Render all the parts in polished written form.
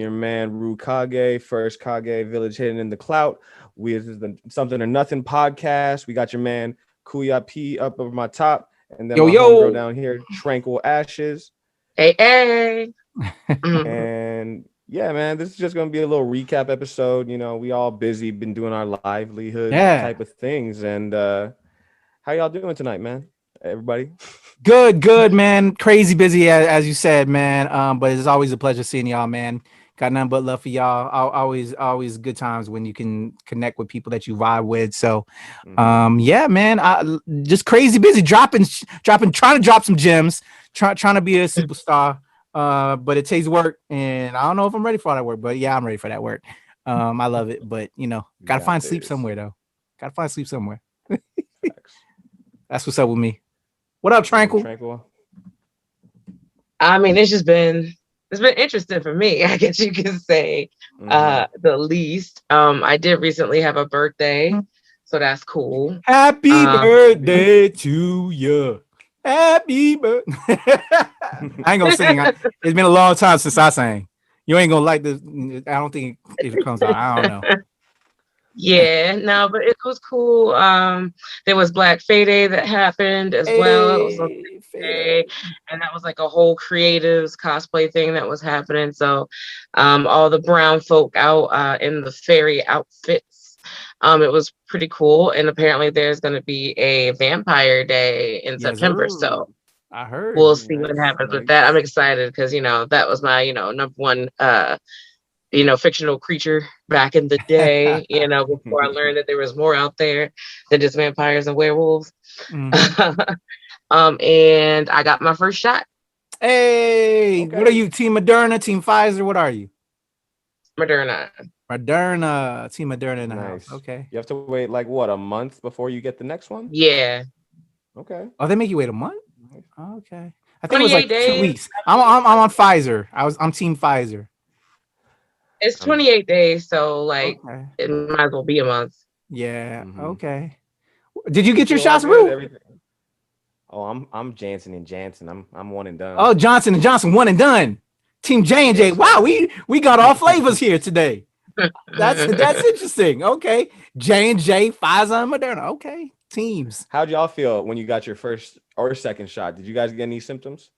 your man Roohkage, first Kage village hidden in the clout. This is the Something or Nothing podcast. We got your man Kuya P up over my top, and then Yo, my homegirl yo. down here, Tranquil Ashes. Hey, hey. Mhm. And yeah, man, this is just gonna be a little recap episode. You know, we all busy, been doing our livelihood Yeah. type of things. And how y'all doing tonight, man? Everybody? Good, man. Crazy busy as you said, man. But it's always a pleasure seeing y'all, man. Got nothing but love for y'all. Always good times when you can connect with people that you vibe with. So, yeah, man. I just crazy busy dropping, trying to drop some gems, trying to be a superstar. But it takes work, and I don't know if I'm ready for all that work. But yeah, I'm ready for that work. I love it, but You gotta got find sleep this. somewhere though. Gotta find sleep somewhere. Facts. That's what's up with me. What up, Tranquil? Tranquil. I mean, it's been interesting for me, I guess you can say, the least. I did recently have a birthday, so that's cool. Happy Um, birthday to you. Happy birthday. I ain't gonna sing. It's been a long time since I sang. You ain't gonna like this. I don't think if it comes out. I don't know. yeah, no, but it was cool. There was Black Day that happened as well. It was on Hey, Day, fade. and that was like a whole creatives cosplay thing that was happening. So, all the brown folk out in the fairy outfits. It was pretty cool, and apparently there's going to be a Vampire Day in Yes, September. sir. So I heard. we'll see what Nice, happens with that. I'm nice. excited because that was my number one fictional creature back in the day, before I learned that there was more out there than just vampires and werewolves. Mhm. And I got my first shot. Hey, what are Okay. you? Team Moderna, Team Pfizer? What are you? Moderna. Moderna, Team Moderna in the house. Nice. Okay. You have to wait like what, a month before you get the next one? Yeah. Okay. Oh, they make you wait a month? Nice. Okay. I think it was 28 like two days. weeks. I'm on Pfizer. I'm Team Pfizer. It's I'm 28 days, so like Okay. it might as well be a month. Yeah. mm-hmm. Okay. Did you You get your feel all shots, good? Rue? Everything. Oh, I'm Jansen and Jansen. I'm one and done. Oh, Johnson and Johnson, one and done. Team J and J. Yes, Wow, sir. we got all flavors here today. That's interesting. Okay. J and J, Pfizer, and Moderna. Okay. Teams. How'd y'all feel when you got your first or second shot? Did you guys get any symptoms?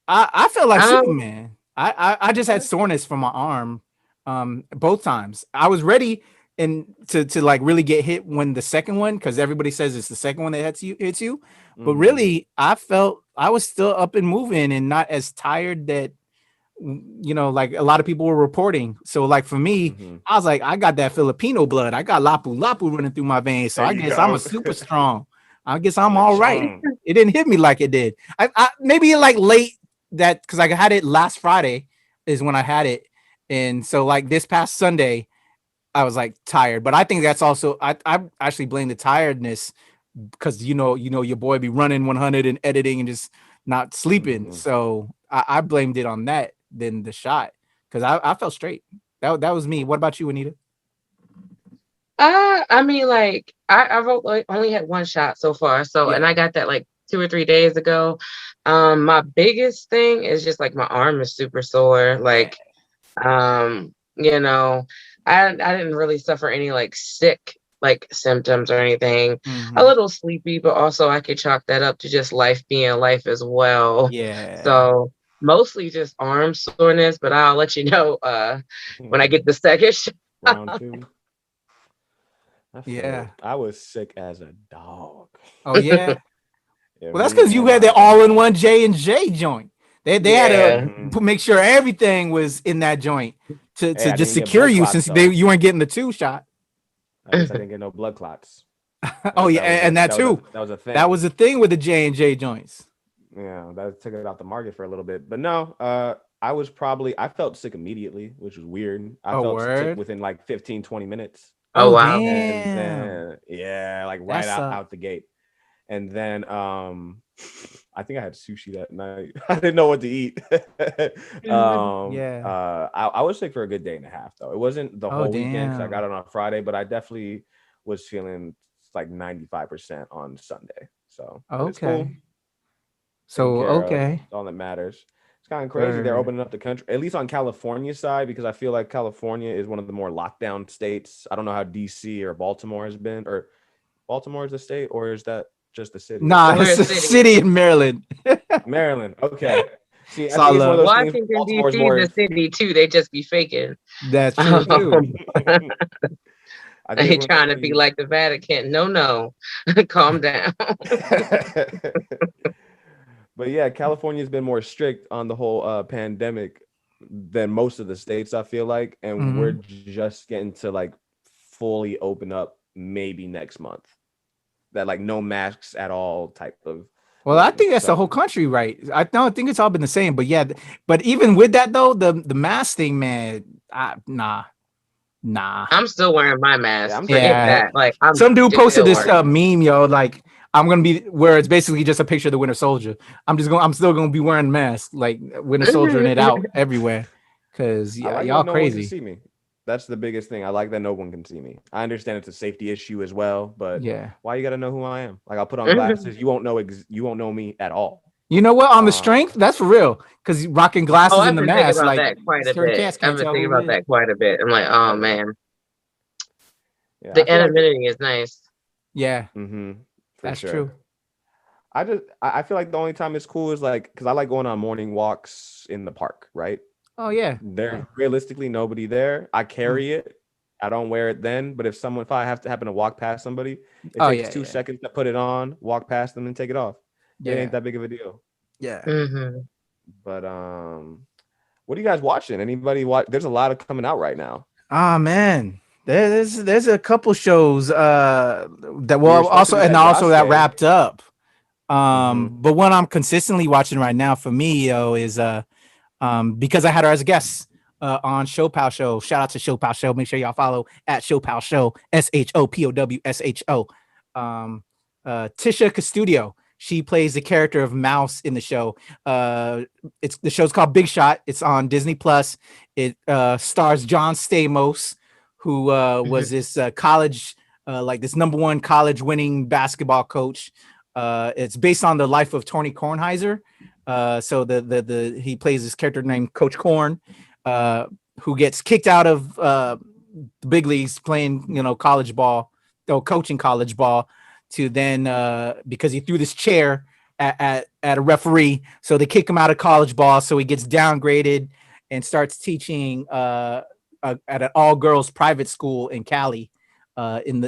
I felt like um, Superman. I just had Okay. soreness from my arm both times. I was ready and to like really get hit when the second one, because everybody says it's the second one that hits you. But Mm-hmm. really, I felt I was still up and moving and not as tired that like a lot of people were reporting. So like for me, Mm-hmm. I was like, I got that Filipino blood. I got lapu lapu running through my veins. So There I you guess I'm a go. super strong. I guess I'm all right. Lechon. It didn't hit me like it did. I maybe like late that because I had it last Friday is when I had it. And so like this past Sunday, I was like tired. But I think that's also I actually blame the tiredness because your boy be running 100 and editing and just not sleeping. Mm-hmm. So I blamed it on that than the shot because I felt straight. That was me. What about you, Anita? I mean, like like, only had one shot so far, so Yeah. and I got that like 2 or 3 days ago. My biggest thing is just like my arm is super sore. Yeah. Like, you know, I didn't really suffer any like sick like symptoms or anything. A Mm-hmm. little sleepy, but also I could chalk that up to just life being life as well. Yeah. So mostly just arm soreness, but I'll let you know when I get the second shot. Round two. I feel Yeah. it. I was sick as a dog. Oh yeah. Yeah, Well, that's me because you and had my the all-in-one J&J joint. They had to Yeah. mm-hmm. make sure everything was in that joint Hey, to I just didn't get secure blood you clots since though. you weren't getting the two shot. At least I didn't get no blood clots. Oh yeah, That was a and that too. that was a That thing. was the thing with the J&J joints. Yeah, that took it off the market for a little bit. But no, I felt sick immediately, which was weird. I Oh felt sick word. within like 15, 20 minutes. Oh Oh wow. And damn. then yeah, like That right out, sucked. out the gate. And then I think I had sushi that night. I didn't know what to eat. Yeah. I was sick for a good day and a half though. It wasn't the Oh whole weekend because I got damn. it on Friday, but I definitely was feeling like 95% on Sunday. So, but it's cool. Okay. Taken So care of. okay. It's all that matters. It's kind of crazy. They're opening up the country, at least on California side, because I feel like California is one of the more lockdown states. I don't know how DC or Baltimore has been, or Baltimore is the state, or is that just the city? Nah, We're it's a a city. city in Maryland. Maryland. Okay. See, I It's all think it's one of love. those things. Washington, Baltimore's D.C. more. is a city too. They just be faking. That's true too. I They think it's ain't one of trying those to be things. like the Vatican. No. Calm down. But yeah, California's been more strict on the whole pandemic than most of the states, I feel like, and we're Mhm. just getting to like fully open up maybe next month. That like no masks at all type of Well, I thing. think that's the So whole country, right? I don't think it's all been the same, but yeah. But even with that though, the mask thing, man, nah. I'm still wearing my yeah, mask. I'm Forget still Yeah, that. Like I'm some dude posted still this wearing. meme, yo, like I'm gonna be where it's basically just a picture of the Winter Soldier. I'm still gonna be wearing masks, like Winter Soldier and it out everywhere, cause I yeah, like y'all when no one can crazy. see me. That's the biggest thing. I like that no one can see me. I understand it's a safety issue as well, but Yeah, why you gotta know who I am? Like I'll put on glasses, you won't know me at all. you know what? On the Um, strength, that's for real, cause rocking Oh, glasses in I've the been thinking mask, about like that quite a certain bit. cats I've can't been tell thinking who it about is. that quite a bit. I'm like, oh oh yeah, man, yeah. I the feel like anonymity is nice. Yeah, for that's sure. true. I feel like the only time it's cool is like because I like going on morning walks in the park, right? Oh yeah. There's realistically nobody there. I Mm. carry it. I don't wear it then, but if I have to happen to walk past somebody, it Oh takes yeah, 2 seconds to put it on, walk past them, and take it off. It ain't yeah, that big of a deal. yeah. Hmm. But what are you guys watching? Anybody watch? There's a lot of coming out right now. Ah man, there's a couple shows that We were well supposed to also do and that also that Yasuke. wrapped up. Mm-hmm. But what I'm consistently watching right now for me, yo, is because I had her as a guest on Show Pal Show. Shout out to Show Pal Show. Make sure y'all follow at Show Pal Show, SHOPOWSHO. Tisha Custodio. She plays the character of Mouse in the show. It's the show's called Big Shot. It's on Disney Plus. It stars John Stamos, who was this college, like this #1 college winning basketball coach. It's based on the life of Tony Kornheiser. So the he plays this character named Coach Korn, who gets kicked out of the big leagues playing, college ball, or coaching college ball, to then because he threw this chair at a referee, so they kick him out of college ball. So he gets downgraded and starts teaching at an all girls private school in Cali, around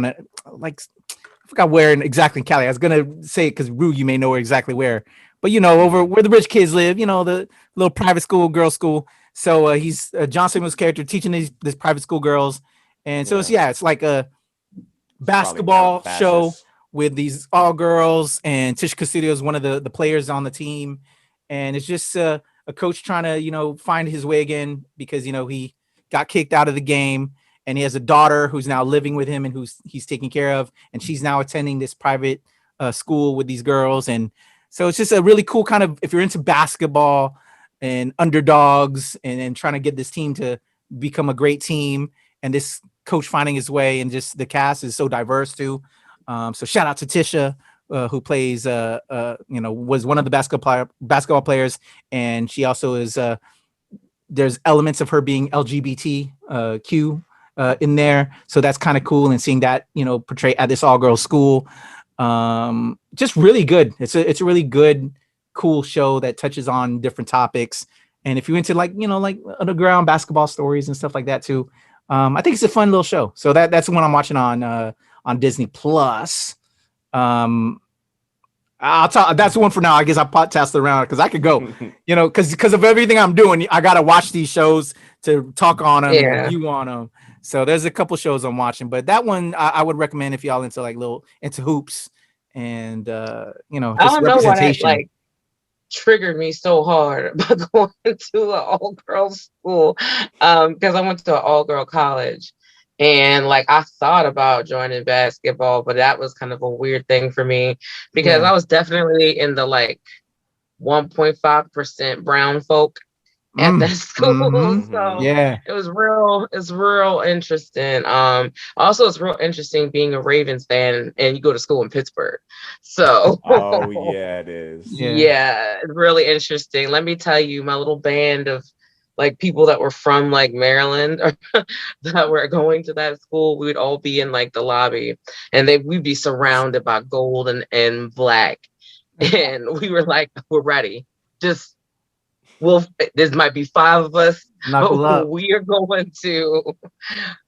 it, like I forgot where exactly in Cali. I was gonna say it because Rue, you may know exactly where, but over where the rich kids live, the little private school, girls' school. So he's John Stamos' character teaching this private school girls, and so Yeah, it's like a it's probably basketball show Calabasas. with these all girls, and Tish Castillo is one of the players on the team, and it's just a coach trying to find his way again because he got kicked out of the game, and he has a daughter who's now living with him and who's he's taking care of, and she's now attending this private school with these girls, and so it's just a really cool kind of, if you're into basketball and underdogs and trying to get this team to become a great team, and this coach finding his way, and just the cast is so diverse too. So shout out to Tisha, who plays was one of the basketball players, and she also is there's elements of her being LGBTQ in there, so that's kind of cool, and seeing that portrayed at this all girls school, just really good. It's a really good, cool show that touches on different topics, and if you're into like underground basketball stories and stuff like that too, I think it's a fun little show. So that's the one I'm watching on Disney Plus. I'll talk. That's the one for now. I guess I'll podcast around because I could go, because of everything I'm doing. I gotta watch these shows to talk on them and Yeah. review on them. So there's a couple shows I'm watching, but that one I would recommend if y'all into like into hoops and I just don't know why that representation. triggered me so hard about going to an all girls school, because I went to an all girl college, and I thought about joining basketball, but that was kind of a weird thing for me because Yeah. I was definitely in the 1.5% brown folk at that school. So Yeah. it's real interesting. Also it's real interesting being a Ravens fan and you go to school in Pittsburgh. So Oh yeah, it is. yeah, it's really interesting. Let me tell you, my little band of like people that were from like Maryland that were going to that school, we would all be in like the lobby and we'd be surrounded by gold and black. And we were like, we're ready. Just this might be 5 of us, Knuckle up. we are going to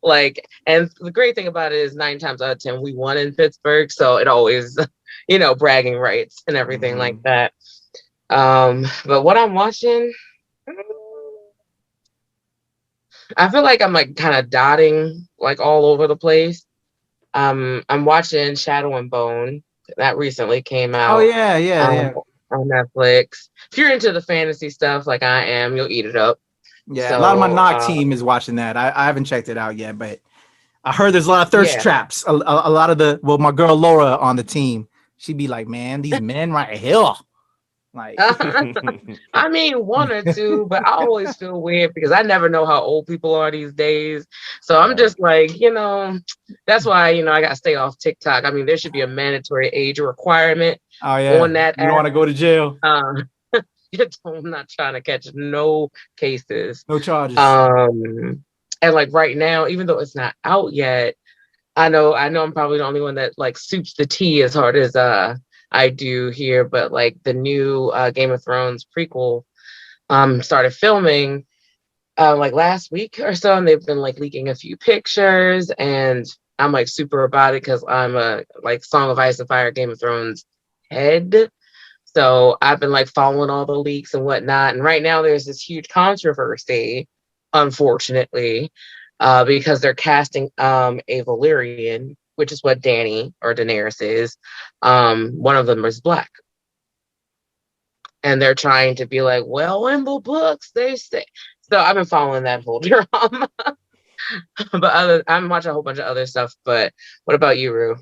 like, and the great thing about it is 9 times out of 10 we won in Pittsburgh, so it always, bragging rights and everything like that. But what I'm watching, I feel like I'm like kind of dotting like all over the place. I'm watching Shadow and Bone that recently came out. Oh yeah. On Netflix. If you're into the fantasy stuff like I am, you'll eat it up. Yeah, So, a lot of my knock team is watching that. I haven't checked it out yet, but I heard there's a lot of thirst traps. A lot of my girl Laura on the team, she'd be like, man, these men right here. Like, I mean, 1 or 2, but I always feel weird because I never know how old people are these days. So I'm just like, that's why, I got to stay off TikTok. I mean, there should be a mandatory age requirement on that. You don't want to go to jail. I'm not trying to catch no cases. No charges. And like right now, even though it's not out yet, I know I'm probably the only one that like soups the tea as hard as I do here, but like the new Game of Thrones prequel started filming like last week or so, and they've been like leaking a few pictures, and I'm like super about it because I'm a like Song of Ice and Fire Game of Thrones head. So I've been like following all the leaks and whatnot. And right now there's this huge controversy, unfortunately, because they're casting a Valyrian, which is what Dany or Daenerys is. One of them is black. And they're trying to be like, well, in the books, they say. So I've been following that whole drama. But I'm watching a whole bunch of other stuff. But what about you, Rue?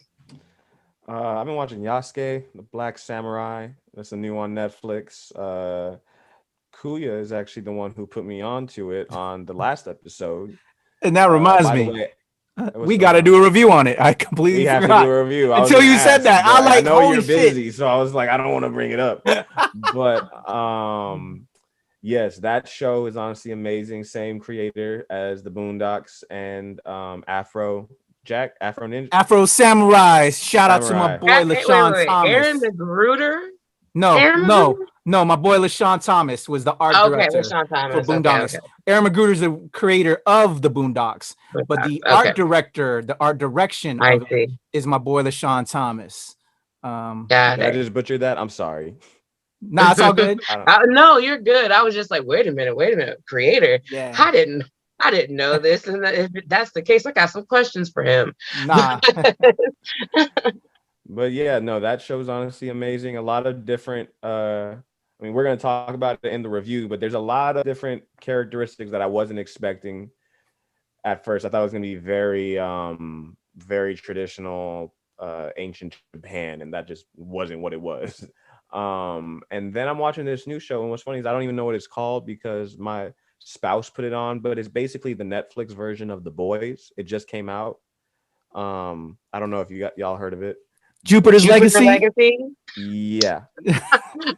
I've been watching Yasuke, the Black Samurai. That's a new on Netflix. Kuya is actually the one who put me onto it on the last episode. And that reminds me, we got to do a review on it. I completely forgot. We have to do a review. Until you said that, I know you're busy, so I was like, I don't want to bring it up. But yes, that show is honestly amazing. Same creator as the Boondocks and Afro Ninja. Afro Samurai. Shout out to my boy LaShawn Thomas. Aaron the Gruder? No, my boy LaShawn Thomas was the art director for Boondocks. Okay. Aaron McGruder is the creator of the Boondocks, but the art director, the art direction of it is my boy LaShawn Thomas. I just butchered that. I'm sorry. Nah, it's all good. No, you're good. I was just like, wait a minute, creator. Yeah. I didn't know this, and if that's the case, I got some questions for him. Nah. But yeah, no, that show's honestly amazing. A lot of different we're going to talk about it in the review, but there's a lot of different characteristics that I wasn't expecting at first. I thought it was going to be very very traditional ancient Japan, and that just wasn't what it was. And then I'm watching this new show, and what's funny is I don't even know what it's called because my spouse put it on, but it's basically the Netflix version of The Boys. It just came out. I don't know if y'all heard of it. Jupiter's Legacy? Yeah.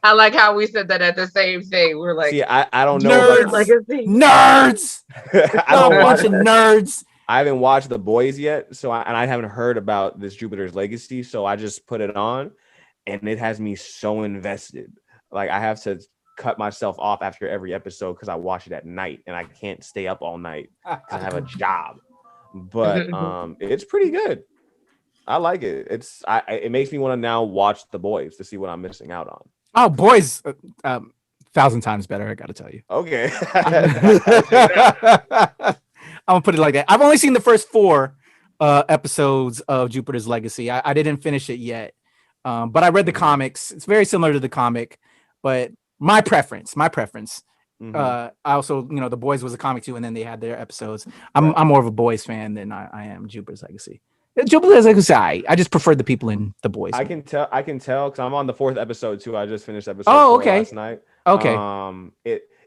I like how we said that at the same thing. We're like, see, I don't know. Nerds. I don't watch nerds. I haven't watched The Boys yet, I haven't heard about this Jupiter's Legacy, so I just put it on, and it has me so invested. Like I have to cut myself off after every episode because I watch it at night, and I can't stay up all night because I have a job. But it's pretty good. I like it. It makes me want to now watch The Boys to see what I'm missing out on. Oh, Boys, 1,000 times better. I got to tell you. Okay. I'm gonna put it like that. I've only seen the first 4 episodes of Jupiter's Legacy. I didn't finish it yet, but I read the comics. It's very similar to the comic, but my preference. I also, The Boys was a comic too, and then they had their episodes. I'm more of a Boys fan than I am Jupiter's Legacy. Jupiter's Legacy, I just prefer the people in The Boys. I can tell because I'm on the 4th episode too. I just finished episode 4 last night. Okay.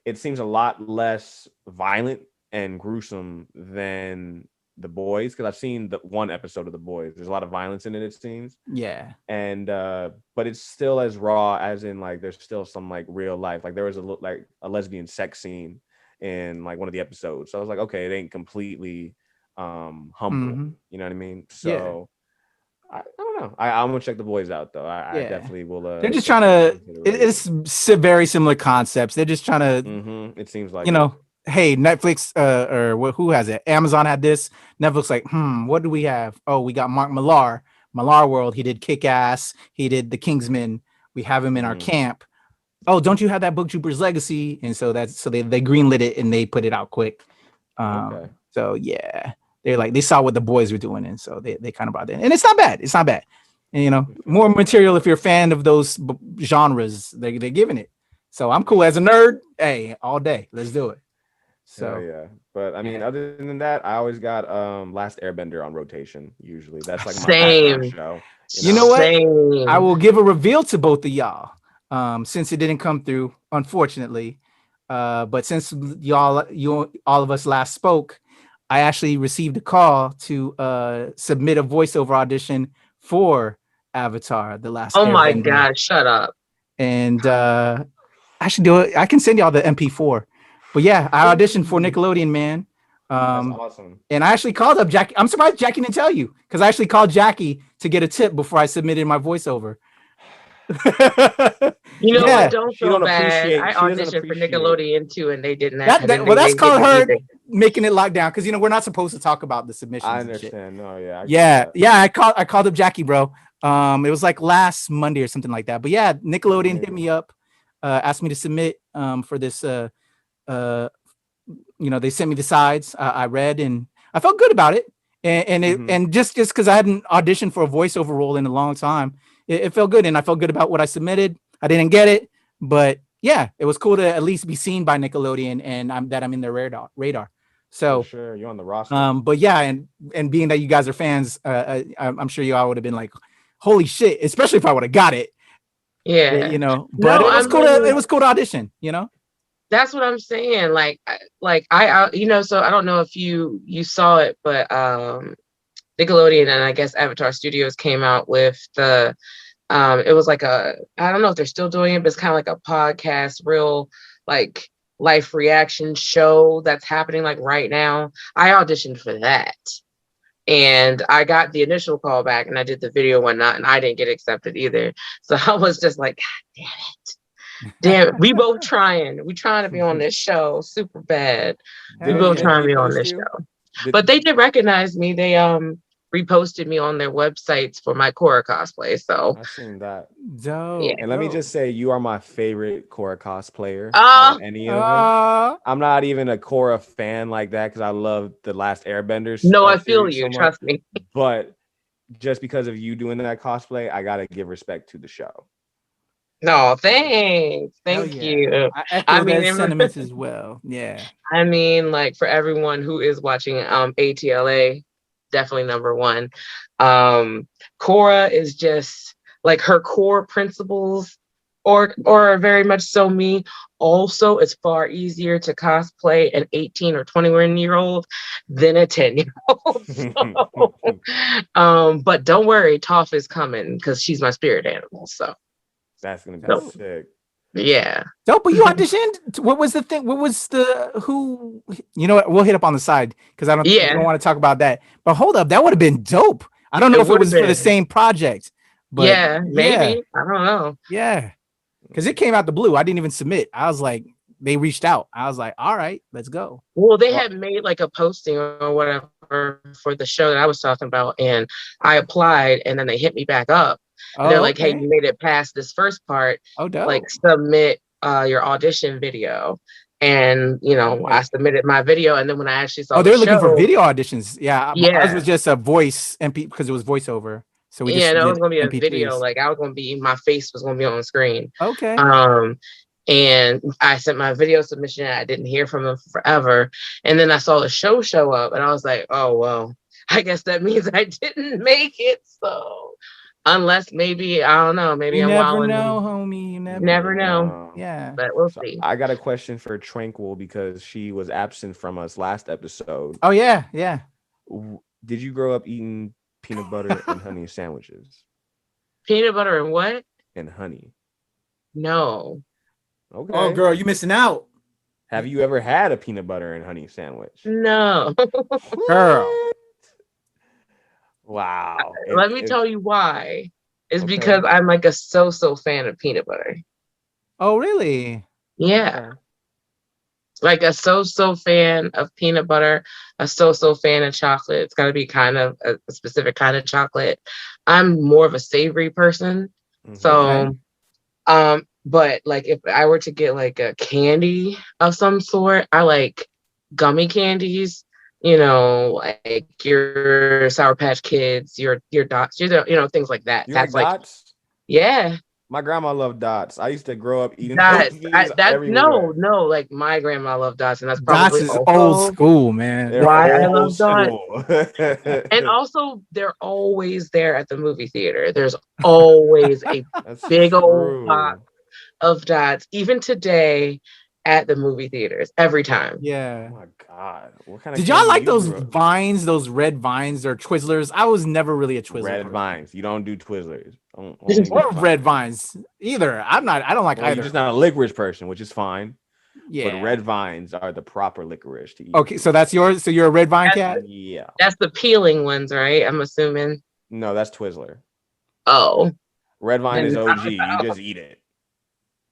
It it seems a lot less violent and gruesome than The Boys, because I've seen the one episode of The Boys. There's a lot of violence in it, it seems. Yeah. And but it's still as raw as in like there's still some like real life. Like there was like a lesbian sex scene in like one of the episodes. So I was like, okay, it ain't completely humble. You know what I mean? So I don't know. I'm gonna check The Boys out though. I definitely will. They're just trying to. It's very similar concepts. They're just trying to. It seems like hey, Netflix or who has it? Amazon had this. Netflix like, what do we have? Oh, we got Mark Millar. Millar World. He did Kick Ass. He did The Kingsman. We have him in our camp. Oh, don't you have that book Jupiter's Legacy? And so they greenlit it and they put it out quick. So yeah. They saw what The Boys were doing, and so they kind of brought it in. And it's not bad. It's not bad. And more material if you're a fan of those genres, they're giving it. So I'm cool as a nerd. Hey, all day. Let's do it. So yeah. But I mean, other than that, I always got Last Airbender on rotation. Usually. That's like my background show. You know what? Same. I will give a reveal to both of y'all. Since it didn't come through, unfortunately. But since all of us last spoke, I actually received a call to submit a voiceover audition for Avatar: The Last Airbender. Oh my God, shut up. And I should do it. I can send y'all the MP4. But yeah, I auditioned for Nickelodeon, man. That's awesome. And I actually called up Jackie. I'm surprised Jackie didn't tell you, because I actually called Jackie to get a tip before I submitted my voiceover. I don't feel bad. I auditioned for Nickelodeon too, and they didn't. That's called her making it locked down, because we're not supposed to talk about the submissions. I understand. No, I called up Jackie, bro. It was like last Monday or something like that. But yeah, Nickelodeon hit me up, asked me to submit for this. They sent me the sides. I read and I felt good about it, and just because I hadn't auditioned for a voiceover role in a long time. It felt good, and I felt good about what I submitted. I didn't get it, but yeah, it was cool to at least be seen by Nickelodeon, and I'm in their radar. So for sure, you're on the roster. But yeah, and being that you guys are fans, I'm sure you all would have been like, "Holy shit!" Especially if I would have got it. Yeah, But it was cool. It was cool to audition. That's what I'm saying. Like I so I don't know if you saw it, but Nickelodeon and I guess Avatar Studios came out with the it was like I don't know if they're still doing it, but it's kind of like a podcast, real like life reaction show that's happening like right now. I auditioned for that, and I got the initial call back, and I did the video one night, and I didn't get accepted either. So I was just like, God damn it. We both trying. We trying to be on this show super bad. We both trying to be on this show. But they did recognize me. They reposted me on their websites for my Korra cosplay. So I've seen that. Dope. Yeah. And let me just say, you are my favorite Korra cosplayer. Any of them. I'm not even a Korra fan like that, because I love The Last Airbenders. No, I feel you. So trust me. But just because of you doing that cosplay, I gotta give respect to the show. No, thanks. Thank you. I mean, those sentiments as well. Yeah. I mean, like, for everyone who is watching ATLA, definitely number one. Korra is just like her core principles or very much so me. Also, it's far easier to cosplay an 18 or 21-year-old than a 10-year-old. So, but don't worry, Toph is coming because she's my spirit animal. So that's gonna be sick. Yeah. Dope, but you auditioned. What was the thing? What was who? You know what? We'll hit up on the side because I don't want to talk about that. But hold up, that would have been dope. I don't know if it was for the same project. But yeah, maybe. I don't know. Yeah. Because it came out the blue. I didn't even submit. I was like, they reached out. I was like, all right, let's go. Well, they had made like a posting or whatever for the show that I was talking about, and I applied, and then they hit me back up. They're like, hey, you made it past this first part. Oh, dope. Like, submit your audition video. And, I submitted my video. And then when I actually saw they're looking for video auditions. Yeah. Ours was just a voice MP because it was voiceover. So we it was going to be a MP3s. Video. Like, my face was going to be on the screen. Okay. And I sent my video submission. I didn't hear from them forever. And then I saw the show up. And I was like, oh, well, I guess that means I didn't make it. So unless maybe, I don't know, maybe I'm wilding. You Never know. Yeah. But we'll So see. I got a question for Tranquil because she was absent from us last episode. Oh yeah, yeah. Did you grow up eating peanut butter and honey sandwiches? Peanut butter and what? And honey. No. Okay. Oh girl, you missing out. Have you ever had a peanut butter and honey sandwich? No. Girl. Wow. Let me tell you why. It's Okay. because I'm like a so fan of peanut butter. Oh really? Yeah. Okay. Like a so fan of peanut butter, a so fan of chocolate. It's got to be kind of a specific kind of chocolate. I'm more of a savory person. So, but like if I were to get like a candy of some sort, I like gummy candies, you know, like your Sour Patch Kids, your dots, you know, things like that. You That's like like, dots? yeah. My grandma loved dots. I used to grow up eating Dots. those things That's everywhere. no, like my grandma loved dots, and that's Dots probably is also old school, man. They're why I old love dots. school. And also, they're always there at the movie theater. There's always a That's big true. old box of dots, even today at the movie theaters, every time. Yeah. Oh my God. What kind of Did y'all candy like you those grew up- vines, those red vines or Twizzlers? I was never really a Twizzler. Red person. vines. You don't do Twizzlers. Only Or red vines either. I don't like Well, either. you're just not a licorice person, which is fine. Yeah. But red vines are the proper licorice to eat. Okay, so that's yours. So you're a red vine cat? Yeah. That's the peeling ones, right? I'm assuming. No, that's Twizzler. Oh. Red vine is Then- OG. You just eat it.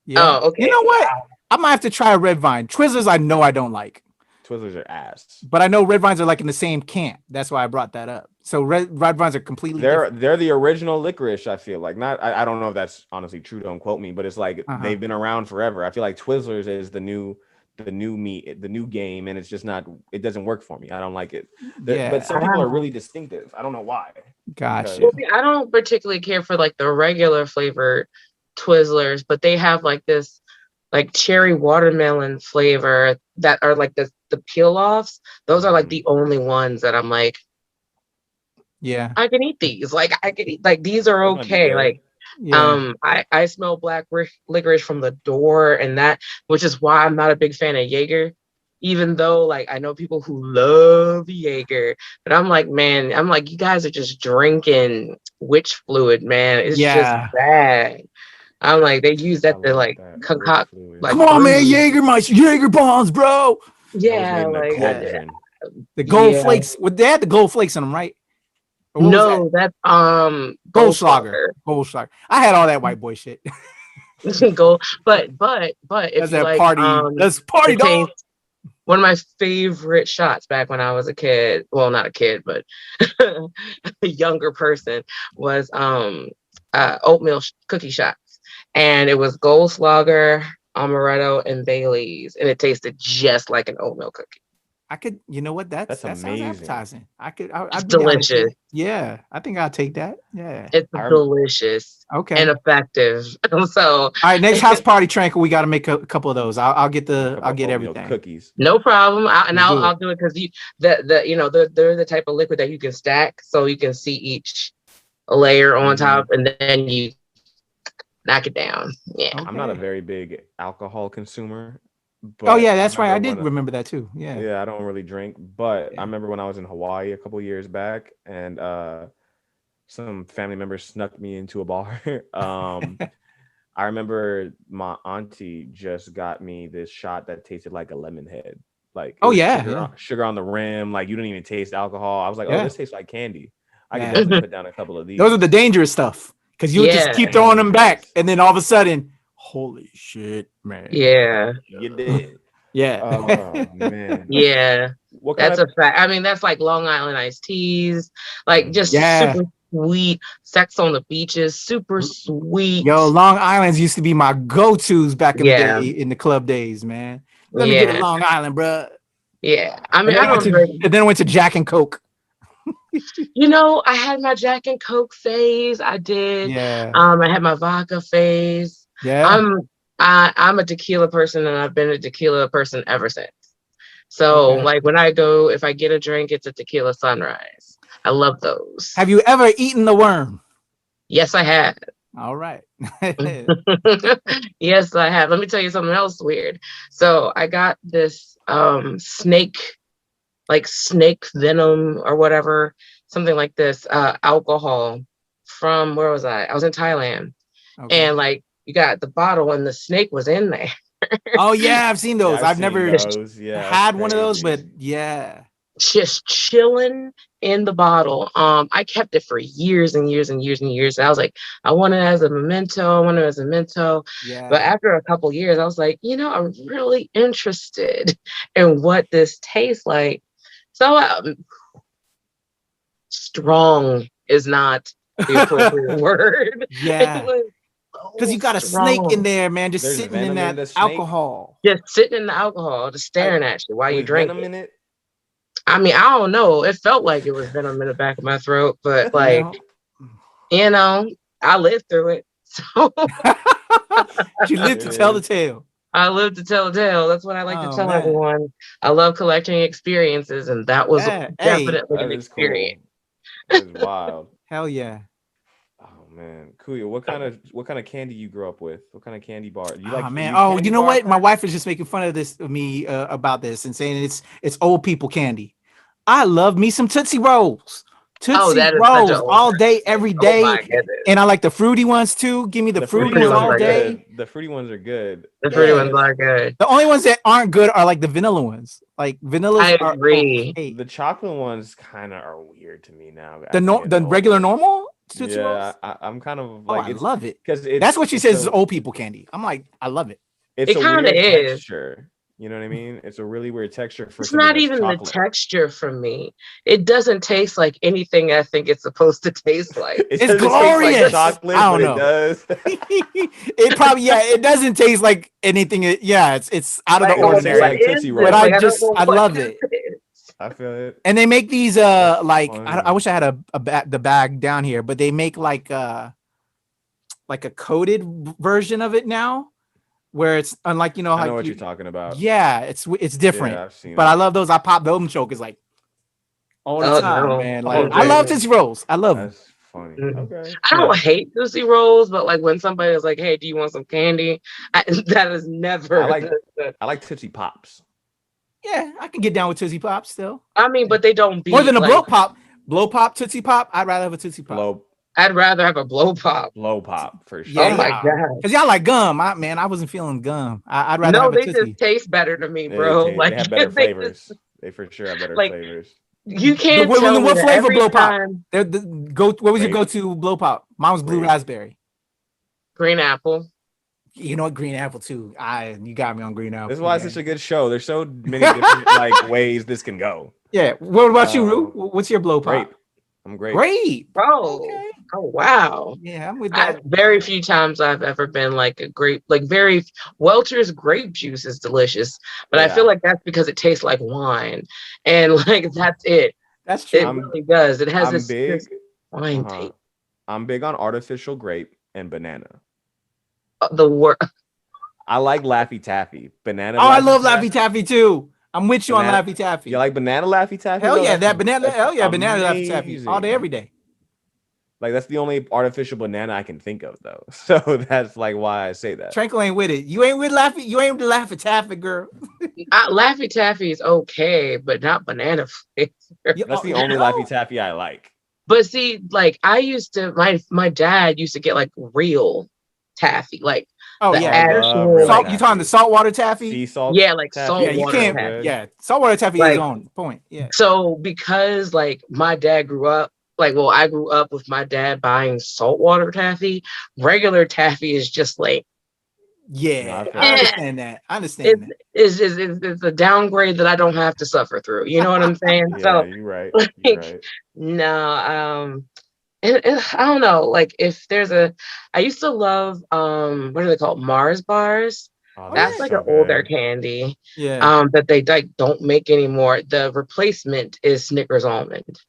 Yeah. Oh, okay. You know what? I might have to try a red vine. Twizzlers, I know I don't like, Twizzlers are ass. but I know red vines are like in the same camp. That's why I brought that up. So red vines are completely different. They're the original licorice. I feel like not. I don't know if that's honestly true. Don't quote me, but it's like they've been around forever. I feel like Twizzlers is the new meat, the new game, and it's just not. It doesn't work for me. I don't like it. Yeah. But some people are really distinctive. I don't know why. Gotcha. Well, see, I don't particularly care for like the regular flavored Twizzlers, but they have like this like cherry watermelon flavor that are like the peel offs. Those are like the only ones that I'm like, yeah, I can eat these. Like I can eat, like these are okay. Like I smell black licorice from the door, and that, which is why I'm not a big fan of Jaeger. Even though like I know people who love Jaeger, but I'm like, man, you guys are just drinking witch fluid, man. It's just bad. I'm like, they use that to like concoct. Like, come on, man, Jaeger bombs, bro. Yeah, like the gold flakes. Well, they had the gold flakes in them, right? No, that's Goldschlager. Goldschlager. I had all that white boy shit. Gold, but if you like, that's party dog. One of my favorite shots back when I was a kid, well, not a kid, but a younger person, was oatmeal cookie shots. And it was Goldschlager, amaretto, and Bailey's. And it tasted just like an oatmeal cookie. I could, you know what? That sounds appetizing. It's delicious. Yeah, I think I'll take that. Yeah, it's delicious. Okay, and effective. So, all right, next house party, Tranquil, we got to make a couple of those. I'll get everything. Cookies, no problem. I'll do it because they're the type of liquid that you can stack, so you can see each layer on top, and then you knock it down. Yeah, okay. I'm not a very big alcohol consumer. But that's right. I did remember that too. Yeah, I don't really drink, but I remember when I was in Hawaii a couple years back, and some family members snuck me into a bar. I remember my auntie just got me this shot that tasted like a lemon head. Like, sugar on the rim. Like, you didn't even taste alcohol. I was like, oh, this tastes like candy. I can definitely put down a couple of these. Those are the dangerous stuff because you just keep throwing them back, and then all of a sudden, holy shit, man! Yeah, you did. Yeah. Oh man. Yeah. That's a fact. I mean, that's like Long Island iced teas, like just super sweet. Sex on the beaches, super sweet. Yo, Long Island's used to be my go-tos back in the day, in the club days, man. Let me get a Long Island, bro. Yeah, I mean, and then went to Jack and Coke. You know, I had my Jack and Coke phase. I did. Yeah. I had my vodka phase. Yeah. I'm a tequila person, and I've been a tequila person ever since. So, like, when if I get a drink, it's a tequila sunrise. I love those. Have you ever eaten the worm? Yes, I have. All right. Yes, I have. Let me tell you something else weird. So I got this snake, like snake venom or whatever, something like this, alcohol from, where was I? I was in Thailand. Okay. And like you got the bottle and the snake was in there. Oh yeah, I've seen Yeah, those. I've I've seen never those. Yeah, that's had one of those, but crazy. yeah. Just chilling in the bottle. I kept it for years and years and years and years. And I was like, I want it as a memento. I want it as a memento. But Yeah. after a couple years, I was like, I'm really interested in what this tastes like. So strong is not the appropriate word. It Yeah. was Because so you got a snake in strong. there, man, just There's sitting in venom in that the snake. alcohol. Just sitting in the alcohol, just I, staring at you while you with drink venom it. in it. I mean, I don't know. It felt like it was venom in the back of my throat, but You like, know? I lived through it. So You live to There tell it the is. tale. I live to tell a tale. That's what I like to Oh tell man. everyone. I love collecting experiences, and that was Yeah. Hey, definitely That an is experience. cool. That is wild. hell yeah. Oh man, Kuya, what kind of candy you grew up with? What kind of candy bar? You Oh like? Are man. you a Oh, candy you know bar what? My person? wife is just making fun of this of me about this and saying it's old people candy. I love me some Tootsie Rolls. Oh, Tootsie that is such an Rolls old all day, person. every Oh day. my goodness. And I like the fruity ones too. Give me the The fruity Fruity fruities ones ones all are are good. day. good. The fruity ones are good. The fruity It's Yeah. ones just are good. The only ones that aren't good are like the vanilla ones. Like vanillas I are agree. okay. the chocolate ones kind of are weird to me now The as I'm getting the regular older. normal Tootsie Yeah, Rolls. I'm kind of Oh, like I love it. because That's what she it's says is a old people candy. I'm like, I love it. it's It a kind of weird is. texture. You know what I mean? It's a really weird texture for It's something not that's even the chocolate. texture for me. It doesn't taste like anything I think it's supposed to taste like. It It's doesn't taste like glorious. chocolate, I but don't it know. does. It probably it doesn't taste like anything. Yeah, it's out of the Like, Ordinary what ordinary. like is Tootsie But this? I Like, I Rolls. don't just know I what love this it. is. I feel it. And they make these That's like I funny. wish I had the bag down here, but they make like a coated version of it now, where it's unlike I know like what you're you. talking about. Yeah, it's different. Yeah, I've seen But I them. love those. I pop those chokers like all the Oh time, no. man. Oh Like I love goodness. Tootsie Rolls. I love them. That's funny. Mhm. Okay. I Yeah. don't hate Tootsie Rolls, but like when somebody is like, "Hey, do you want some candy?" That is I never. like I like Tootsie Pops. Yeah, I can get down with Tootsie Pop still. I mean, but they don't More than beat a blow like. pop. Blow pop, Tootsie Pop. I'd rather have a Tootsie Pop. I'd rather have a blow pop. Blow Pop for Yeah, Oh sure. my yeah. god. Because y'all like gum. I wasn't feeling gum. I'd rather No, have a they just Tootsie. taste better to me, Yeah, they bro. they Like have better they just flavors. They for sure have better like flavors. you can't tell me What that flavor every blow pop? time. What was your Grape, go-to blow pop? Mine was blue grape. raspberry. Green apple. You know what? Green apple too. You got me on green apple. This is why it's Yeah. such a good show. There's so many different like ways this can go. Yeah. What about you, Rue? What's your blow pop? Grape. I'm great. Grape. Oh, Okay. oh wow. Yeah, I'm with that. Very few times I've ever been like a grape, like very Welch's grape juice is delicious, but I feel Yeah. like that's because it tastes like wine, and like that's it. That's It true. really does. It has I'm this big. wine Uh-huh. taste. I'm big on artificial grape and banana. The word. I like Laffy Taffy. Banana Oh, I Laffy love Laffy Taffy. Taffy too. I'm with you on Banana. Laffy Taffy. You like banana Laffy Taffy? Hell Though? yeah, that That's banana. that's Hell yeah, banana Laffy Taffy all day, amazing. every day. Like that's the only artificial banana I can think of though. So that's like why I say that. Tranquil ain't with it. You ain't with Laffy. You ain't with Laffy Taffy, girl. Laffy Taffy is okay, but not banana flavor. That's the only Laffy Taffy I like. But see, like I used to, my dad used to get like real taffy, like Oh the yeah, I love actual, real like you talking the taffy. saltwater taffy? Sea salt yeah, like taffy Yeah, is you saltwater so can't. taffy. good. Yeah, saltwater taffy is Like on point. Yeah. so, because like my dad grew up, like well, I grew up with my dad buying saltwater taffy. Regular taffy is just like No, I Yeah, feel I that. understand that. I understand it's that. it's a downgrade that I don't have to suffer through. You know what I'm saying? Yeah, So you're right. You're like right. no, and I don't know, like if there's I used to love what are they called? Mars bars. Oh, Oh those are That's yeah, like an so older good. candy yeah. that they like don't make anymore. The replacement is Snickers almond.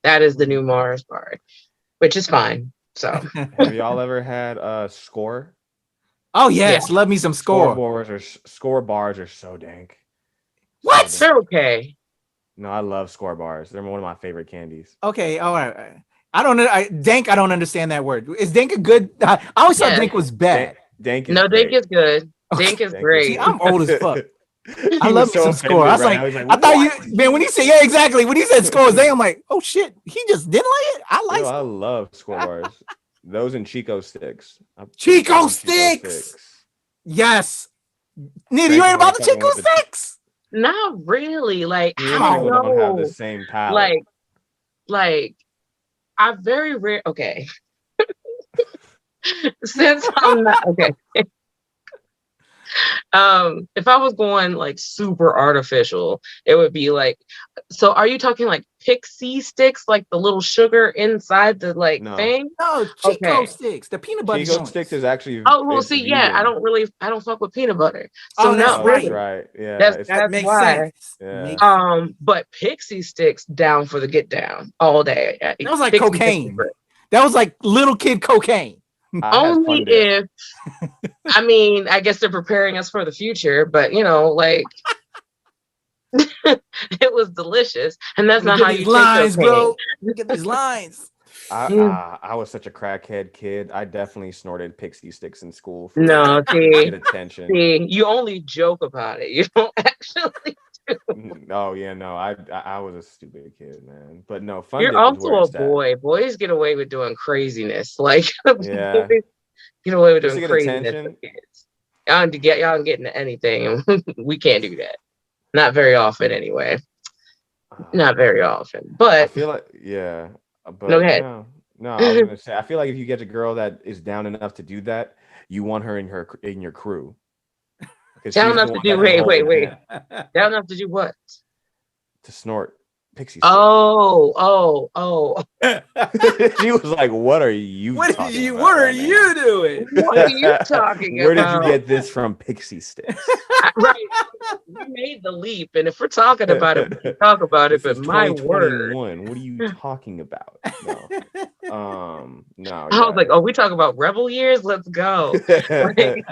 That is the new Mars bar, which is fine. So Have y'all ever had score? Oh yeah, yes, love me some score. Score bars are so dank. So What? dank. they're okay. No, I love score bars. They're one of my favorite candies. Okay, all right. Dank. I don't understand that word. Is Dank a good? I always thought Yes. Dank was bad. Dank is No, Dink great. is good. Okay. Dink is Dank great. See, I'm old as fuck. I He love was me so some score. I offended was right like, now. He's like, I thought what? you, man. When he said, yeah, exactly. When he said scores, Dank, I'm like, oh shit, he just didn't like it. I like Yo, I love score bars. Those and Chico sticks. I'm big Chico on sticks. Yes, Nita, you ain't Tranquil about ain't the fucking Chico with the. sticks. Not really. Like, Me I and Come don't on. Tranquil don't have the know. same palate. Like I very rare. Okay, since I'm not okay. If I was going like super artificial, it would be like, so are you talking like pixie sticks, like the little sugar inside the like No, thing? No, Chico Okay. sticks, the peanut butter Chico sticks joints. is actually Oh well, it's see, yeah, vegan. I don't fuck with peanut butter. So Oh, that's not Oh, that's right. really. right. Yeah, That's it's That that's makes why. sense. yeah. But pixie sticks down for the get down all day. That was like Pixie sticks is cocaine. great. That was like little kid cocaine. I had Only fun dip. if I mean, I guess they're preparing us for the future, but you know, like it was delicious, and that's Let me not get how these you take lines, cocaine. bro. Let me get these lines. Mm, I was such a crackhead kid. I definitely snorted pixie sticks in school for no, to get attention. you only joke about it. You don't actually. Oh yeah, no, I was a stupid kid, man. But no, fun You're dip is where also a it's at. boy. Boys get away with doing craziness. Like Yeah, boys get away with just doing to get craziness with attention. kids. Y'all can get into anything. We can't do that. Not very often, anyway. Not very often. I But feel like yeah, no, go but ahead. no. I was gonna say I feel like if you get a girl that is down enough to do that, you want her in your crew because Down she's the enough to one do. that can Wait, hold wait, it wait. down Down enough to do what? to snort pixie sticks. Oh. She was like, "What are you What talking about What are right you doing? What are you talking Where did you about? get this from, pixie sticks?" Right. We made the leap, and if we're talking about it, we can talk about it. This But is my word, 2021. What are you talking about? No. No, I was yeah. like, oh, we talk about rebel years. Let's go. Like,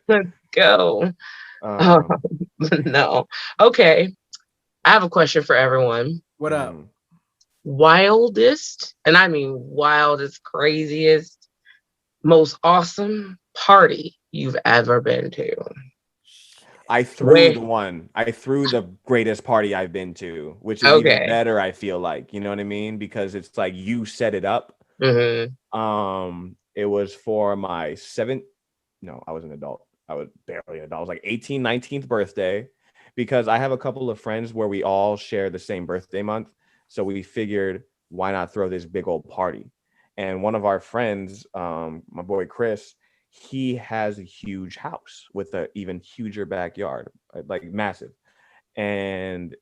let's go. Oh, um, no. Okay. I have a question for everyone. What up? Wildest, and I mean wildest, craziest, most awesome party you've ever been to? I threw Where? the one. I threw the greatest party I've been to, which is even Okay. better, I feel like. You know what I mean? Because it's like you set it up. It was for my no, I was an adult. I was barely an adult. I was like 18, 19th birthday because I have a couple of friends where we all share the same birthday month. So we figured, why not throw this big old party? And one of our friends, my boy Chris, he has a huge house with an even huger backyard, like massive. And,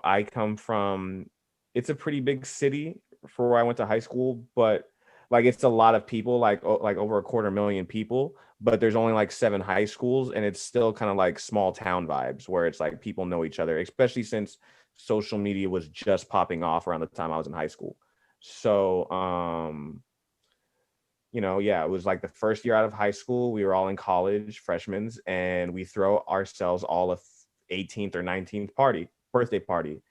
I come from, it's a pretty big city for where I went to high school, but like it's a lot of people, like over a 250,000 people, but there's only like 7 high schools, and it's still kind of like small town vibes where it's like people know each other, especially since social media was just popping off around the time I was in high school. So, yeah, it was like the first year out of high school. We were all in college, freshmen, and we throw ourselves all a 18th or 19th birthday party.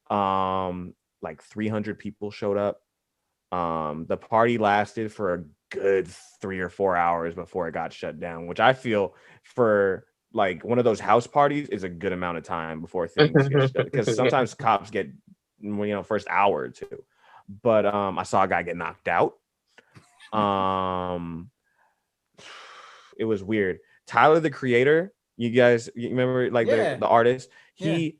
Like 300 people showed up. The party lasted for a good 3 or 4 hours before it got shut down, which I feel for like one of those house parties is a good amount of time before things get shut, because sometimes cops get, first hour or two. But I saw a guy get knocked out. It was weird. Tyler, the Creator, you remember like the artist? He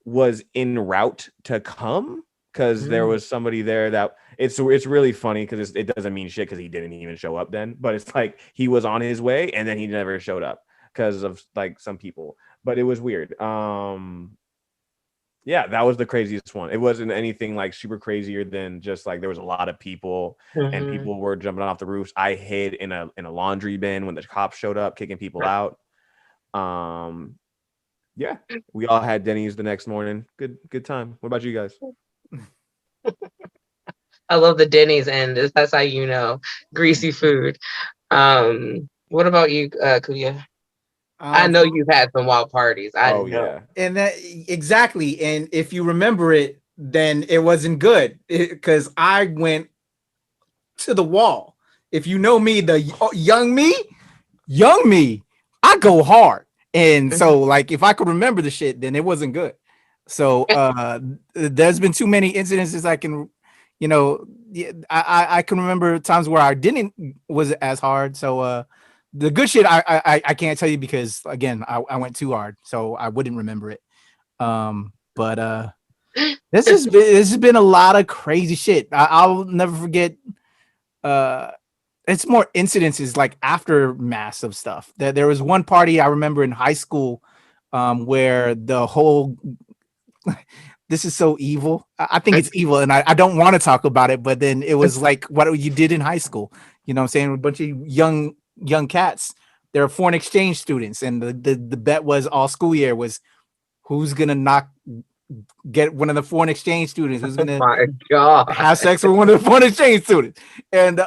was en route to come because there was somebody there that it's really funny because it doesn't mean shit because he didn't even show up then, but it's like he was on his way and then he never showed up because of like some people. But it was weird. Yeah, that was the craziest one. It wasn't anything like super crazier than just like there was a lot of people and people were jumping off the roofs. I hid in a laundry bin when the cops showed up, kicking people out. Yeah, we all had Denny's the next morning. Good time. What about you guys? I love the Denny's, and that's how you know greasy food. What about you, Kuya? I know you've had some wild parties. I know. Yeah. And that exactly. And if you remember it, then it wasn't good because I went to the wall. If you know me, the young me, I go hard. And so like if I could remember the shit, then it wasn't good. So there's been too many incidences I can, you know, I can remember times where I didn't was as hard. So the good shit I can't tell you because again I went too hard, so I wouldn't remember it. But this has been a lot of crazy shit. I'll never forget. It's more incidences like aftermath of stuff. There was one party I remember in high school, where the whole this is so evil. I think it's evil, and I don't want to talk about it. But then it was like what you did in high school. You know what I'm saying? A bunch of young cats. They're foreign exchange students, and the bet was all school year was who's gonna get one of the foreign exchange students, who's gonna My God. have sex with one of the foreign exchange students. And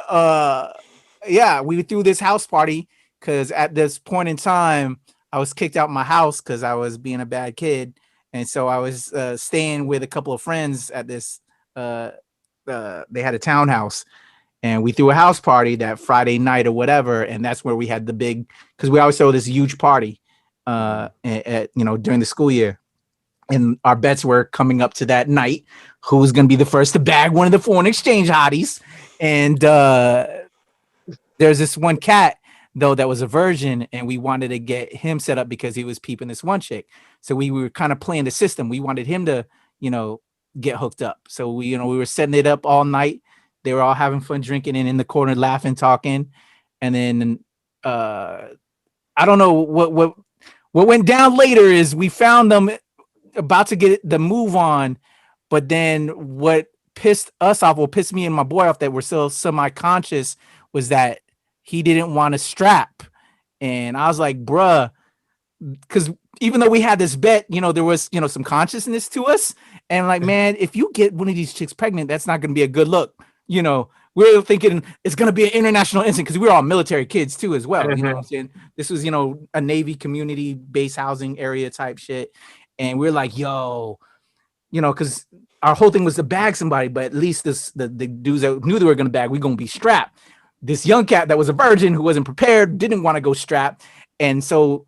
yeah, we threw this house party because at this point in time, I was kicked out of my house because I was being a bad kid. And so I was staying with a couple of friends at this. They had a townhouse, and we threw a house party that Friday night or whatever. And that's where we had the big, because we always throw this huge party, during the school year. And our bets were coming up to that night, who was going to be the first to bag one of the foreign exchange hotties. And there's this one cat though that was a virgin, and we wanted to get him set up because he was peeping this one chick. So we were kind of playing the system. We wanted him to, get hooked up. So we were setting it up all night. They were all having fun drinking and in the corner laughing, talking. And then I don't know what went down later is we found them about to get the move on, but then what pissed us off, what pissed me and my boy off that we're still semi-conscious, was that he didn't want to strap. And I was like, bruh, because even though we had this bet, there was, some consciousness to us. And like, man, if you get one of these chicks pregnant, that's not going to be a good look. We're thinking it's going to be an international incident because we were all military kids too, as well. You know what I'm saying? This was, a Navy community base housing area type shit. And we're like, yo, because our whole thing was to bag somebody, but at least the dudes that knew they were going to bag, we're going to be strapped. This young cat that was a virgin who wasn't prepared, didn't want to go strapped. And so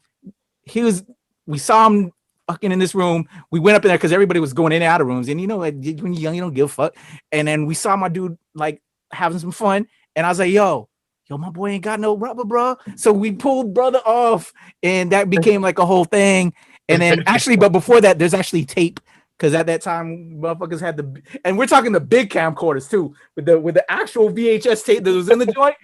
we saw him fucking in this room. We went up in there because everybody was going in and out of rooms. And like, when you're young, you don't give a fuck. And then we saw my dude like having some fun. And I was like, yo, my boy ain't got no rubber, bro. So we pulled brother off, and that became like a whole thing. And then but before that, there's actually tape. Because at that time, motherfuckers had and we're talking the big camcorders too, with the actual VHS tape that was in the joint.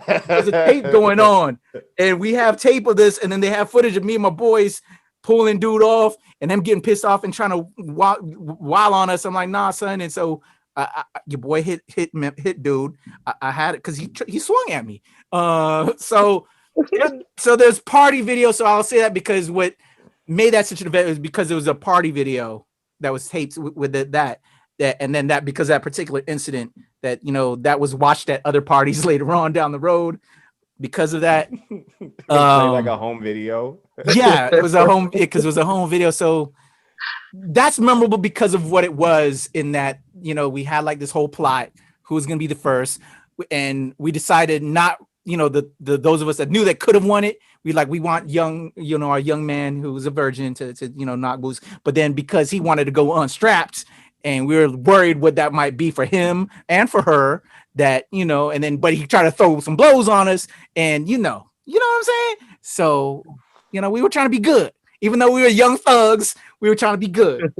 There's a tape going on, and we have tape of this, and then they have footage of me and my boys pulling dude off, and them getting pissed off and trying to wild on us. I'm like, nah, son. And so your boy hit dude. I had it because he swung at me. So there's party video. So I'll say that because what made that such an event was because it was a party video that was taped with that, and then that because that particular incident that that was watched at other parties later on down the road because of that. Like a home video. Yeah, it was a home because it was a home video. So that's memorable because of what it was in that we had like this whole plot who was gonna be the first, and we decided not. Those of us that knew that could have won it, we want young, our young man who was a virgin to not boost. But then because he wanted to go unstrapped, and we were worried what that might be for him and for her, that and then but he tried to throw some blows on us, and you know what I'm saying. So we were trying to be good, even though we were young thugs. We were trying to be good.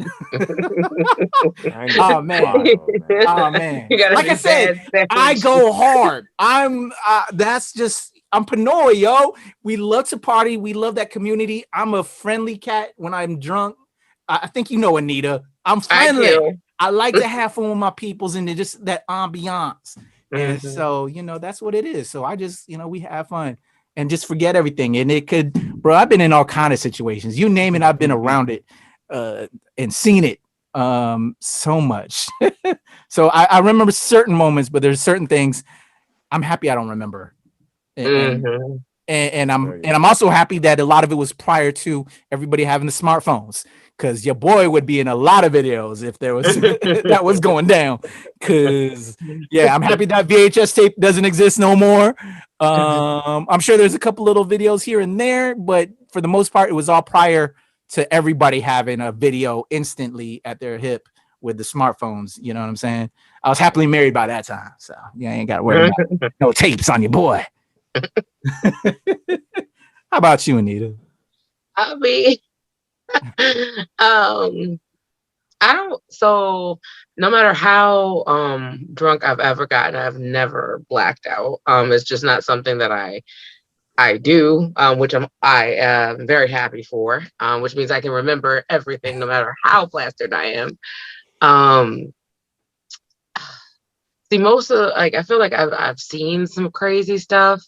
Oh man. Like I said, I go hard. I'm Pinoy, yo. We love to party. We love that community. I'm a friendly cat when I'm drunk. I think Anita. I'm friendly. I like to have fun with my peoples and just that ambiance. And so, that's what it is. So I just, we have fun and just forget everything. And it could, bro, I've been in all kind of situations. You name it, I've been around it. And seen it so much. So I remember certain moments, but there's certain things I'm happy I don't remember. And and I'm also happy that a lot of it was prior to everybody having the smartphones, because your boy would be in a lot of videos if there was that was going down. Because yeah, I'm happy that VHS tape doesn't exist no more. I'm sure there's a couple little videos here and there, but for the most part, it was all prior to everybody having a video instantly at their hip with the smartphones. You know what I'm saying? I was happily married by that time, so yeah, I ain't got to worry about no tapes on your boy. How about you, Anita? I mean, I don't. So no matter how drunk I've ever gotten, I've never blacked out. It's just not something that I do, which I am very happy for. Which means I can remember everything, no matter how plastered I am. See, most of I feel like I've seen some crazy stuff.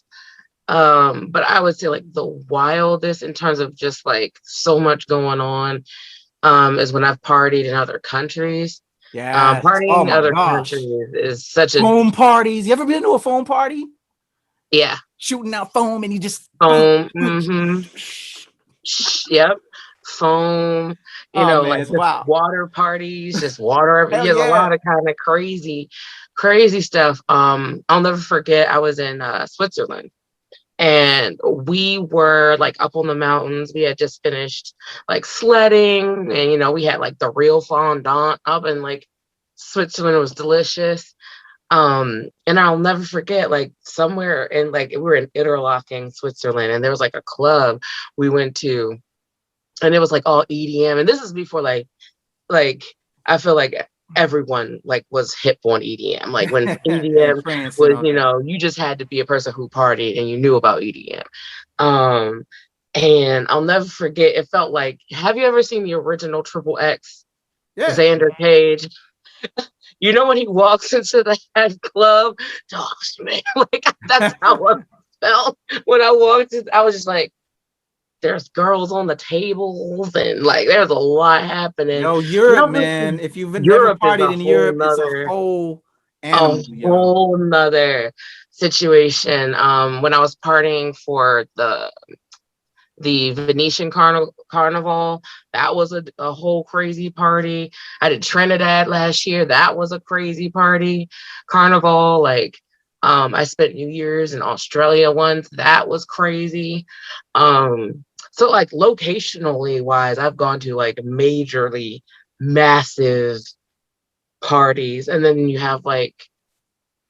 But I would say like the wildest in terms of just like so much going on is when I've partied in other countries. Yeah. Partying in other countries is such a foam parties. You ever been to a foam party? Yeah. Shooting out foam and you just foam. Yep. Foam, you know, man, like water parties, just water. Yeah, a lot of kind of crazy stuff. I'll never forget, I was in Switzerland. And we were like up on the mountains. We had just finished like sledding, and you know, we had like the real fondant up in like Switzerland. It was delicious. And I'll never forget, like somewhere in like we were in Interlaken, Switzerland, and there was like a club we went to, and it was like all EDM. And this is before like I feel like everyone like was hip on EDM. Like when EDM was, you know, you just had to be a person who partied and you knew about EDM. And I'll never forget, it felt like, have you ever seen the original Triple X? Yeah. Xander Cage? You know when he walks into the head club, gosh, man, like that's how I felt when I walked in. I was just like, there's girls on the tables and like there's a lot happening. Yo, Europe, man. If you've never partied in Europe, it's a whole animal, whole nother situation. When I was partying for the Venetian Carnival, that was a whole crazy party. I did Trinidad last year. That was a crazy party. Carnival, like I spent New Year's in Australia once. That was crazy. So like locationally wise, I've gone to like majorly massive parties. And then you have like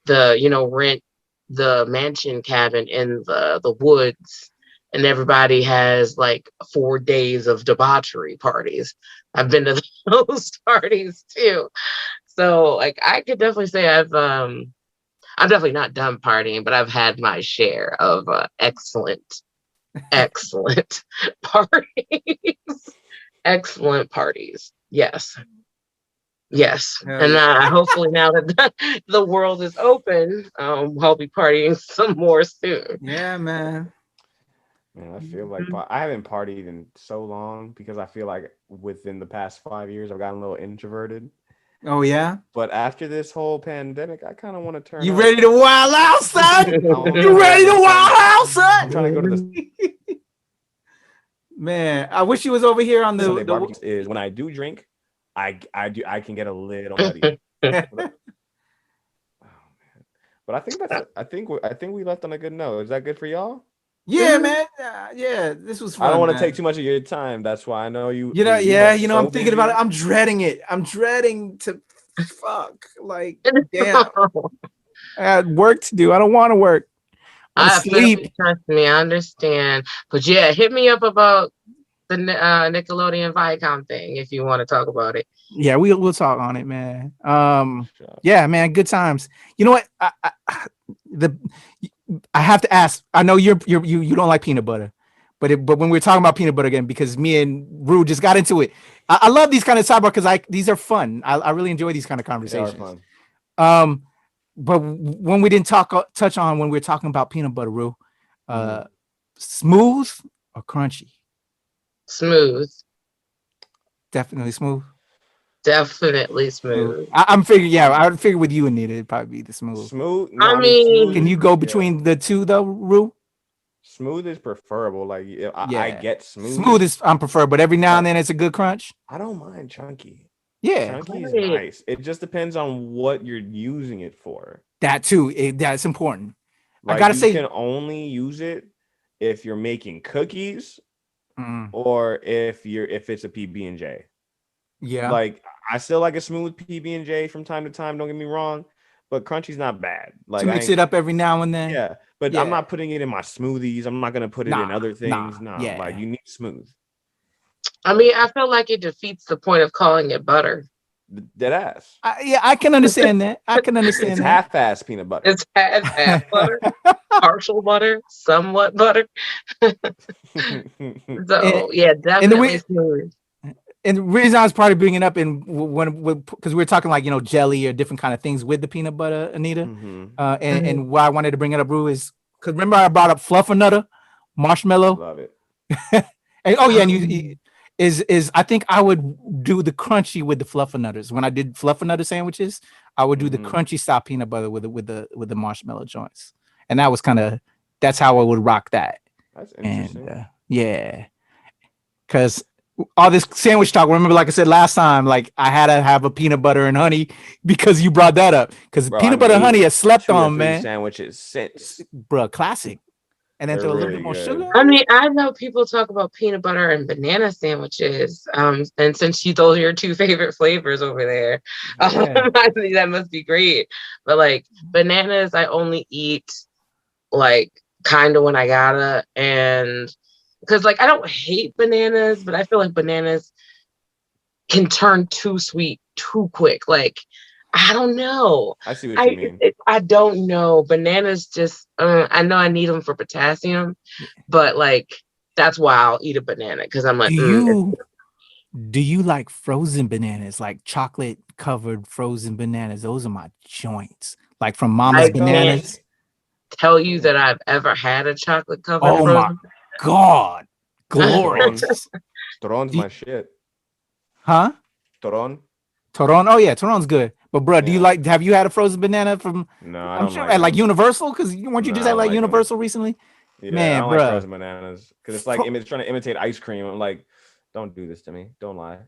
the, you know, rent the mansion cabin in the woods, and everybody has like 4 days of debauchery parties. I've been to those parties too. So like I could definitely say I'm definitely not done partying, but I've had my share of excellent parties. Excellent parties. Yes. And hopefully now that the world is open, I'll be partying some more soon. Yeah, man. I feel like I haven't partied in so long because I feel like within the past 5 years I've gotten a little introverted. Oh yeah. But after this whole pandemic, I kind of want to turn. You ready to wild out, son? You ready to wild out, son? I'm trying to go to the. Man, I wish you was over here on the barbecue. Is when I do drink, I can get a little nutty. But I think we left on a good note. Is that good for y'all? Yeah, man. Yeah, this was fun. I don't want to take too much of your time. That's why I know you. You know, I'm thinking about it. I'm dreading it. I'm dreading to fuck. Like, damn. I had work to do. I don't want to work. Sleep. Trust me, I understand. But yeah, hit me up about the Nickelodeon Viacom thing if you want to talk about it. Yeah, we'll talk on it, man. Yeah, man, good times. You know what? I have to ask. I know you don't like peanut butter, but when we're talking about peanut butter again, because me and Rue just got into it. I love these kind of sidebar because these are fun. I really enjoy these kind of conversations. But when we didn't touch on when we were talking about peanut butter, Rue, smooth or crunchy? Smooth. Definitely smooth. Definitely smooth. I'm figuring. Yeah, I would figure with you, Anita, it'd probably be the smooth. Smooth. No, I mean, can you go between the two though, Rue? Smooth is preferable. Like I Yeah, get smooth. smooth is I'm prefer, but every now and then it's a good crunch. I don't mind chunky. Yeah, Chunky is Right. nice. It just depends on what you're using it for. that too. That's important. I Like gotta you can say, only use it if you're making cookies mm, or if it's a PB and J. yeah, Like I still like a smooth PB and J from time to time. Don't get me wrong, but crunchy's not bad. to Like I mix ain't. it up every now and then. Yeah, but I'm Yeah, not putting it in my smoothies. I'm not gonna put it in nah, other nah, things. No, like yeah. you need smooth. I mean, I feel like it defeats the point of calling it butter. Dead ass. Yeah, I can understand that. I can It's understand that. half-ass peanut butter. It's half butter, partial butter, somewhat butter. and, So yeah, and the definitely way smooth. and the reason I was probably bringing up in when because we were talking like jelly or different kind of things with the peanut butter, Anita. Mhm. And why I wanted to bring it up, Rue, is because remember I brought up Fluffernutter, marshmallow. Love it. And oh yeah, and you is I think I would do the crunchy with the Fluffernutters. When I did Fluffernutter sandwiches, I would do the Mhm. crunchy style peanut butter with the marshmallow joints, and that was that's how I would rock that. That's And interesting. yeah, because all this sandwich talk. Remember, like I said last time, like I had to have a peanut butter and honey because you brought that up. Because Bro, I peanut butter and made honey has slept 2 or on, 3 man. sandwiches since. Bro, classic. And then They're throw a little bit really more sugar good. I on it. mean, I know people talk about peanut butter and banana sandwiches. And since those are your two favorite flavors over there, Yeah. I think that must be great. But like bananas, I only eat like kind of when I gotta, and because like I don't hate bananas, but I feel like bananas can turn too sweet too quick. Like I don't know. I see what you mean. I don't know. Bananas just I know I need them for potassium, but like that's why I'll eat a banana because I'm like, Do you do you like frozen bananas, like chocolate covered frozen bananas? Those are my joints. Like from Mama's I Oh, can't Bananas. tell you that I've ever had a chocolate covered Oh my frozen. God. Toron. Glorious. Toron's Do- my shit. huh? Toron? Toron. Oh yeah, Toron's good. But bro, do you Yeah. like have you had a frozen banana from No, I I'm don't sure like at like them. Universal? Because weren't you No, just I at don't like like them. Universal recently? Yeah, I Man, don't like bruh. frozen bananas because it's like it's trying to imitate ice cream. I'm like, don't do this to me. Don't lie.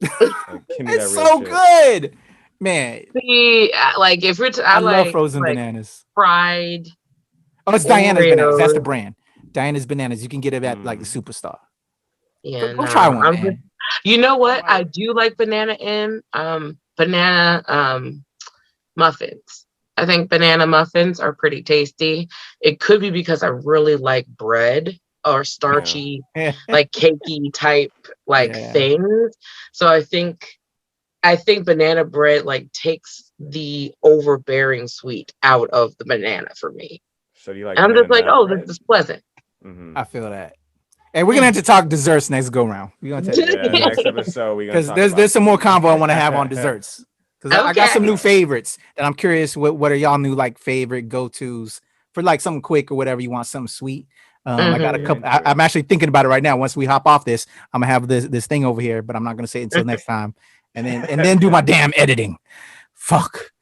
Like, give me It's that real so shit. good. Man, See, like if we're I I love frozen like bananas. fried Oh, it's Diana's Bananas. That's the Oreos. brand. Diana's Bananas. You can get it at like the Mm. Superstar. Yeah, Go try no, one, I'm just. man. You know I what? I might. do like banana in banana muffins. I think banana muffins are pretty tasty. It could be because I really like bread or Yeah. starchy, like cakey type like Yeah. things. So I think banana bread like takes the overbearing sweet out of the banana for me. So do you like And I'm just banana like, nut oh, this bread? is pleasant. Mm-hmm. I feel that. And we're gonna have to talk desserts next go round. We're gonna take Yeah. Next episode, we're gonna because talk there's about some more food. combo I want to have on desserts. Because I got some Okay. new favorites that I'm curious what are y'all new like favorite go-tos for like something quick or whatever you want, something sweet. I got a Get Mhm. couple. into it. I'm actually thinking about it right now. Once we hop off this, I'm gonna have this thing over here, but I'm not gonna say it until next time. And then do my damn editing. Fuck.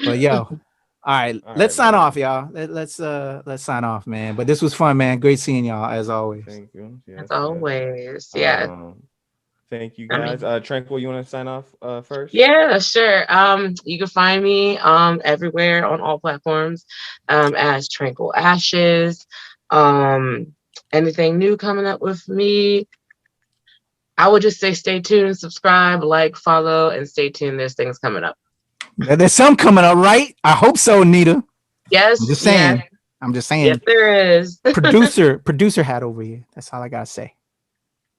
But yo, all right, All let's right, sign man. off, y'all. Let's sign off, man. But this was fun, man. Great seeing y'all as always. Thank you. As Yes, yes. always. Yeah. Um, thank you I guys. mean, Tranquil, you want to sign off first? yeah, sure. You can find me everywhere on all platforms as Tranquil Ashes. Um, anything new coming up with me? I would just say stay tuned, subscribe, like, follow, and stay tuned. There's things coming up. There's some coming up, right? I hope so, Nita. I'm Yes, just yes, saying. I'm just yes, saying. there is. Producer hat over here. That's all I gotta say.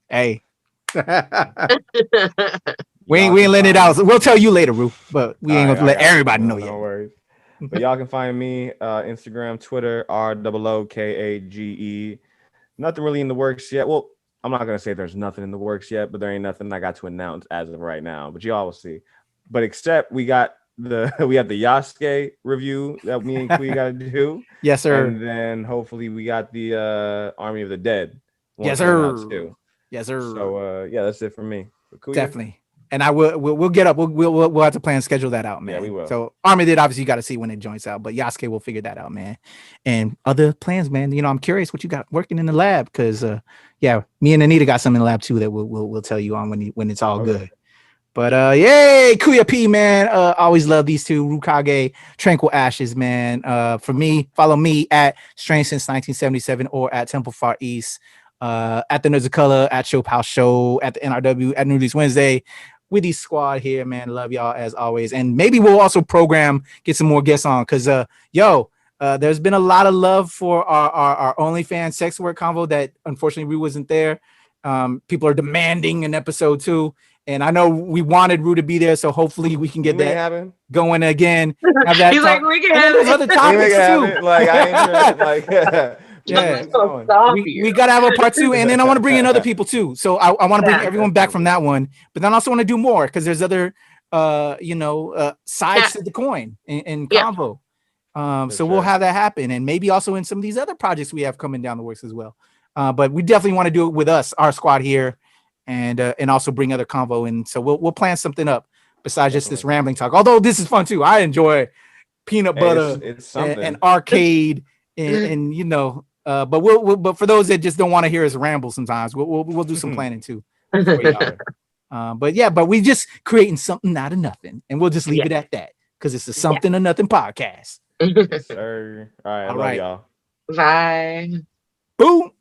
Hey. we ain't Y'all we can ain't letting it out. find. So we'll tell you later, Roo. But we All ain't right, gonna I let got you. everybody know No, yet. no worries. But y'all can find me Instagram, Twitter, ROOKAGE. Nothing really in the works yet. Well, I'm not gonna say there's nothing in the works yet, but there ain't nothing I got to announce as of right now. But y'all will see. But except we got we have the Yasuke review that me and Kuya gotta do. Yes, sir. And then hopefully we got the Army of the Dead one Yes, coming out sir. too. Yes, sir. So yeah, that's it for me. But Kuya, Definitely. And I will we'll get up. We'll have to plan and schedule that out, man. Yeah, we will. So Armin did obviously got to see when it joins out, but Yasuke will figure that out, man. And other plans, man. You know, I'm curious what you got working in the lab because yeah, me and Anita got some in the lab too that we'll tell you on when it's all good. But yay, Kuya P, man. Always love these two, Roohkage, Tranquil Ashes, man. For me, follow me at Strange Since 1977 or at Temple Far East, at the Nerds of Color, at Show House Show, at the NRW, at New Release Wednesday. With the squad here, man. Love y'all as always. And maybe we'll also get some more guests on because there's been a lot of love for our OnlyFans sex work convo that unfortunately Rue wasn't there. People are demanding an episode 2. And I know we wanted Rue to be there, so hopefully we can get that going again. Have that He's like, we can have there's other topics too. Like I ain't like yeah. We gotta have a part 2, and then I want to bring in other people too. So I want to bring everyone back from that one, but then I also want to do more because there's other sides to the coin in convo. So we'll have that happen, and maybe also in some of these other projects we have coming down the works as well. But we definitely want to do it with us, our squad here, and also bring other convo in. So we'll plan something up besides just this rambling talk. Although this is fun too. I enjoy peanut butter and arcade and but for those that just don't want to hear us ramble sometimes, we'll do some planning too. But we just creating something out of nothing, and we'll just leave it at that because it's a something or nothing podcast. Yes, sir. All right, I love y'all. Bye. Boom.